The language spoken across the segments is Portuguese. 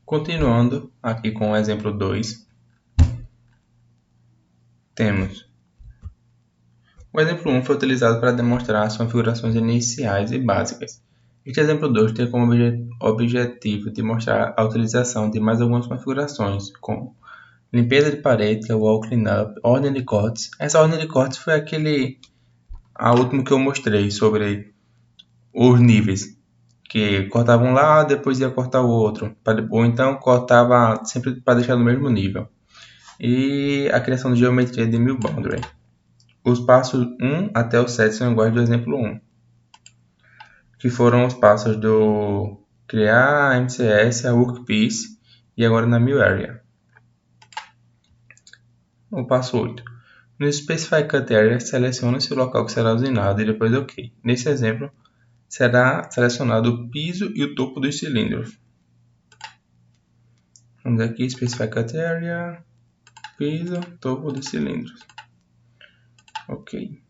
Continuando aqui com o exemplo 2, temos o exemplo 1 foi utilizado para demonstrar as configurações iniciais e básicas. Este exemplo 2 tem como objetivo de mostrar a utilização de mais algumas configurações, como limpeza de parede, wall cleanup, ordem de cortes. Essa ordem de cortes foi a última que eu mostrei sobre os níveis, que cortava um lado, depois ia cortar o outro, ou então cortava sempre para deixar no mesmo nível. E a criação de geometria de Mill Boundary. Os passos 1 até o 7 são iguais do exemplo 1, que foram os passos do criar a MCS, a Workpiece e agora na Mill Area. O passo 8. No Specify Cut Area, seleciona-se o local que será usinado e depois OK. Nesse exemplo, será selecionado o piso e o topo dos cilindros. Vamos aqui, Specify Cut Area, piso, topo dos cilindros. OK.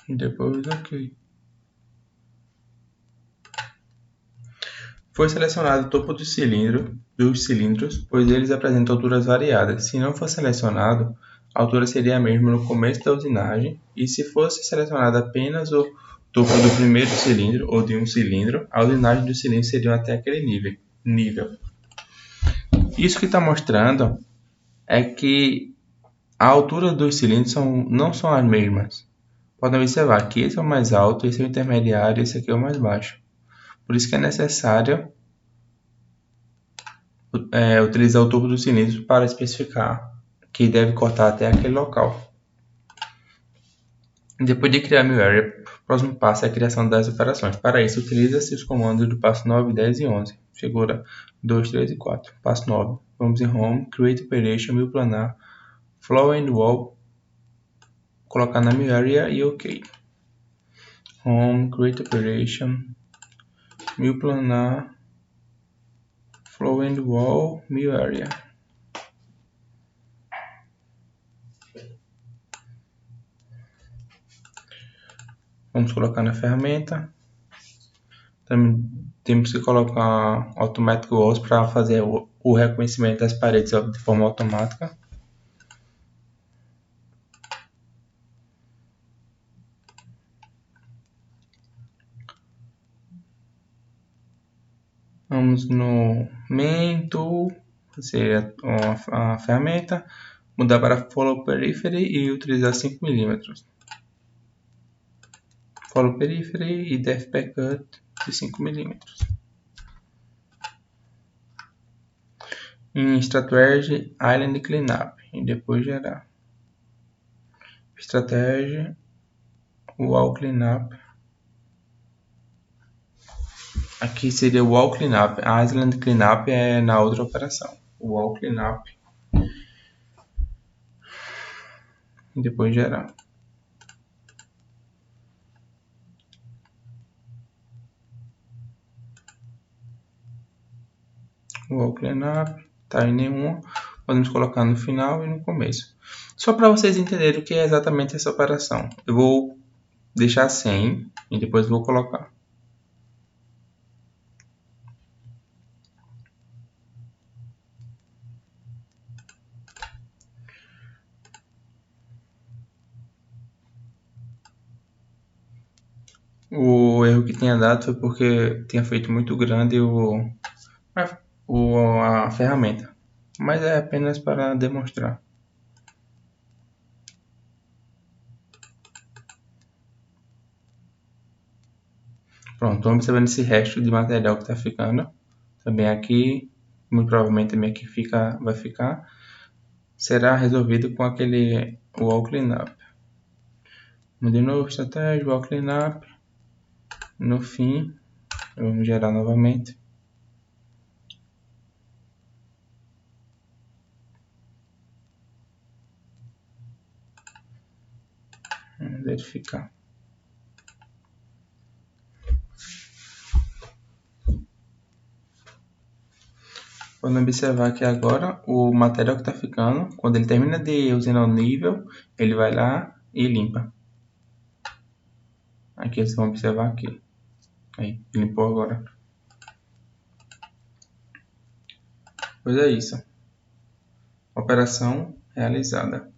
E depois OK. Foi selecionado o topo dos cilindros, pois eles apresentam alturas variadas. Se não for selecionado, a altura seria a mesma no começo da usinagem, e se fosse selecionado apenas o topo do primeiro cilindro ou de um cilindro, a usinagem dos cilindros seria até aquele nível. Isso que está mostrando é que a altura dos cilindros não são as mesmas. Podem observar que esse é o mais alto, esse é o intermediário e esse aqui é o mais baixo. Por isso que é necessário utilizar o topo do cilindro para especificar que deve cortar até aquele local. Depois de criar a Mill Area, o próximo passo é a criação das operações. Para isso, utiliza-se os comandos do passo 9, 10 e 11. Figura 2, 3 e 4. Passo 9. Vamos em Home, Create Operation, Mill Planar, Flow and Wall, colocar na Mill Area e OK. Home, Create Operation, Mill Planar, Flow and Wall, Mill Area. Vamos colocar na ferramenta. Também temos que colocar Automatic Walls para fazer o reconhecimento das paredes de forma automática. Vamos no Main Tool, fazer a ferramenta, mudar para Follow Periphery e utilizar 5 mm. Follow Periphery e Depth per Cut de 5 mm. Em Strategy, Island Cleanup e depois gerar. Strategy, Wall Cleanup. Aqui seria o Wall Cleanup. A Island Cleanup é na outra operação. O Wall Cleanup. E depois gerar. Wall Cleanup. Tá em nenhuma. Podemos colocar no final e no começo. Só para vocês entenderem o que é exatamente essa operação. Eu vou deixar sem e depois vou colocar. O erro que tinha dado foi porque tinha feito muito grande a ferramenta, mas é apenas para demonstrar. Pronto, estou observando esse resto de material que está ficando. Também aqui, muito provavelmente também aqui vai ficar. Será resolvido com aquele Wall Cleanup. De novo, estratégia, Wall Cleanup. No fim, vamos gerar novamente. Vamos verificar. Podem observar que agora o material que está ficando, quando ele termina de usinar o nível, ele vai lá e limpa. Aqui vocês vão observar aqui. Aí, limpou agora. Pois é isso. Operação realizada.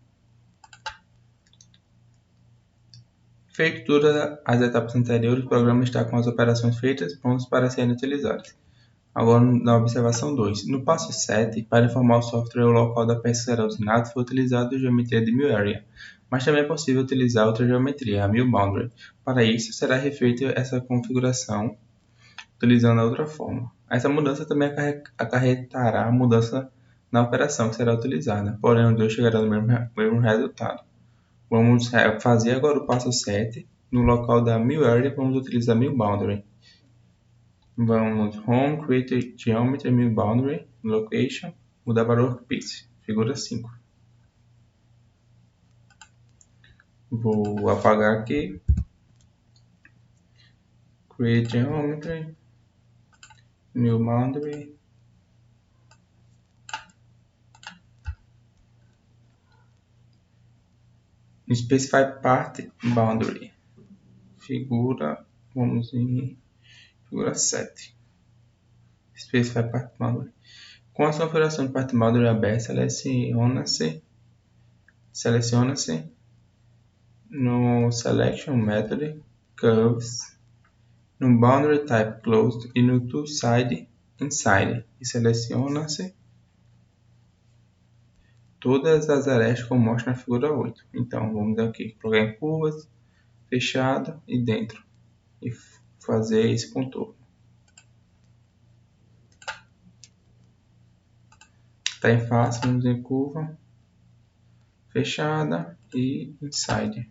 Feito todas as etapas anteriores, o programa está com as operações feitas prontas para serem utilizadas. Agora, na observação 2. No passo 7, para informar o software o local da peça será usinada, foi utilizada a geometria de MillArea, mas também é possível utilizar outra geometria, a MillBoundary. Para isso, será refeita essa configuração utilizando a outra forma. Essa mudança também acarretará mudança na operação que será utilizada, porém os dois chegarão no mesmo resultado. Vamos fazer agora o passo 7. No local da MillArea, vamos utilizar MillBoundary. Vamos Home, Create Geometry, MillBoundary, Location, mudar para Workpiece, figura 5. Vou apagar aqui. Create Geometry, MillBoundary. Specify Part Boundary. Vamos em figura 7. Specify Part Boundary. Com a configuração de Part Boundary aberta, seleciona-se no Selection Method, Curves, no Boundary Type Closed e no Tool Side Inside. E seleciona-se todas as arestas como mostra na figura 8. Então, vamos aqui, colocar em curvas, fechado e dentro. E fazer esse contorno. Está em face, vamos em curva, fechada e inside.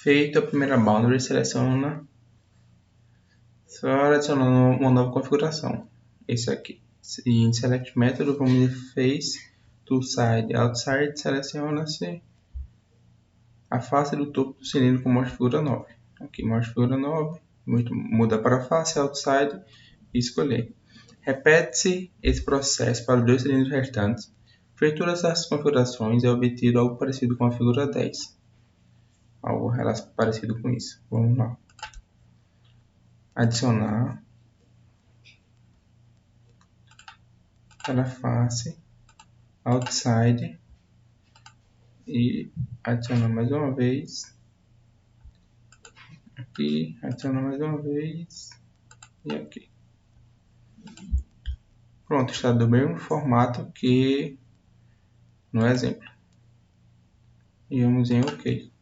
Feito a primeira boundary, seleciona só adicionando uma nova configuração. Esse aqui. E em Select Method, vamos em Face, Tool Side, Outside, seleciona-se a face do topo do cilindro com mostra figura 9. Aqui mostra figura 9, muda para a face, Outside e escolher. Repete-se esse processo para os dois cilindros restantes. Feito todas essas configurações, é obtido algo parecido com a figura 10. Algo parecido com isso. Vamos lá. Adicionar para a face, outside e adicionar mais uma vez. Aqui, adicionar mais uma vez e aqui. Pronto, está do mesmo formato que no exemplo. E vamos em OK.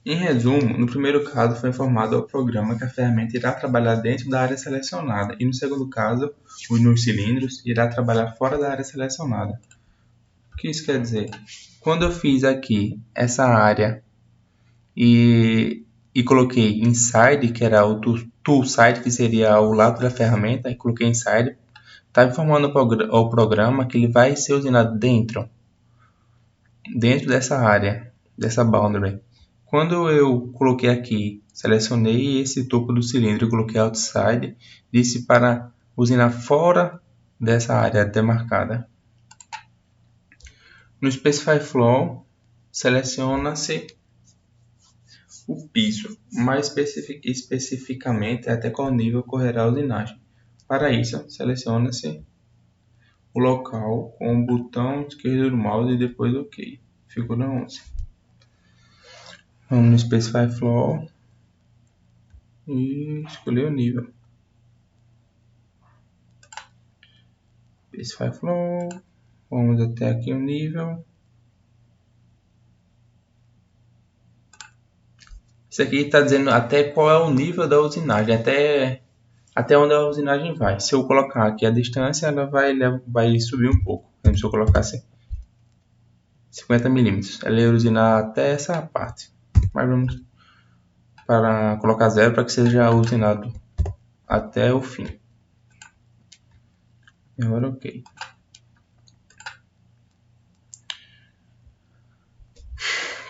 Em resumo, no primeiro caso foi informado ao programa que a ferramenta irá trabalhar dentro da área selecionada e no segundo caso, nos cilindros, irá trabalhar fora da área selecionada. O que isso quer dizer? Quando eu fiz aqui essa área e coloquei inside, que era o tool side, que seria o lado da ferramenta, e coloquei inside, está informando ao programa que ele vai ser usinado dentro dessa área, dessa boundary. Quando eu coloquei aqui, selecionei esse topo do cilindro e coloquei outside, disse para usinar fora dessa área demarcada. No Specify Flow, seleciona-se o piso, mais especificamente até qual nível ocorrerá a usinagem. Para isso, seleciona-se o local com o botão esquerdo do mouse e depois OK. Figura 11. Vamos no Specify Flow e escolher o nível. Specify Flow, vamos até aqui o nível. Isso aqui está dizendo até qual é o nível da usinagem, até onde a usinagem vai. Se eu colocar aqui a distância, ela vai subir um pouco. Se eu colocar assim, 50 milímetros, ela ia usinar até essa parte. Mas vamos para colocar 0 para que seja usinado até o fim. E agora OK.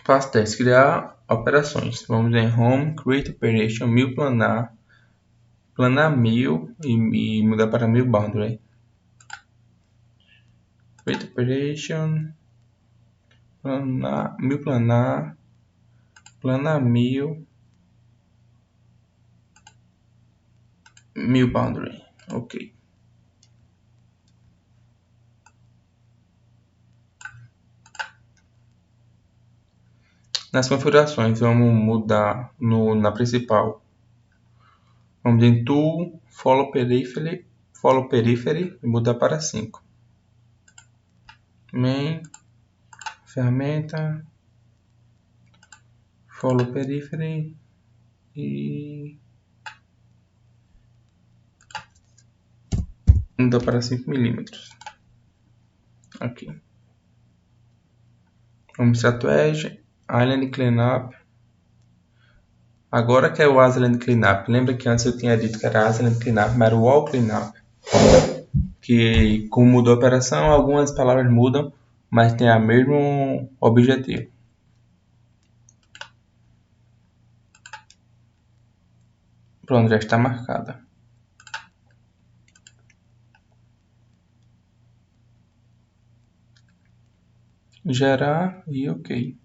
Passo 10. Criar operações. Vamos em Home, Create Operation, MillPlanar, planar mill e mudar para mill boundary. Wait operation, planar mill boundary. Ok. Nas configurações, vamos mudar na principal. Vamos em Tool, Follow Periphery e mudar para 5. Main, ferramenta, Follow Periphery e mudar para 5 milímetros. Aqui. Vamos para Edge, Island Cleanup. Agora que é o Island Cleanup, lembra que antes eu tinha dito que era Island Cleanup, mas era o Wall Cleanup. Que como mudou a operação, algumas palavras mudam, mas tem o mesmo objetivo. Pronto, já está marcada. Gerar e OK.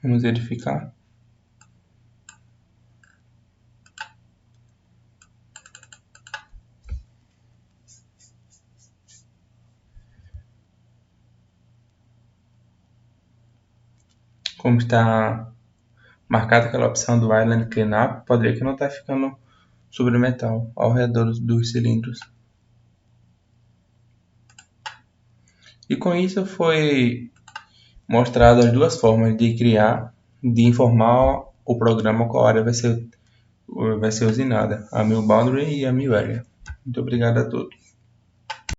Vamos verificar. Como está marcada aquela opção do Island Cleanup, pode ver que não está ficando sobre o metal ao redor dos cilindros. E com isso foi mostrado as duas formas de criar, de informar o programa qual área vai ser usinada, a mill boundary e a mill area. Muito obrigado a todos.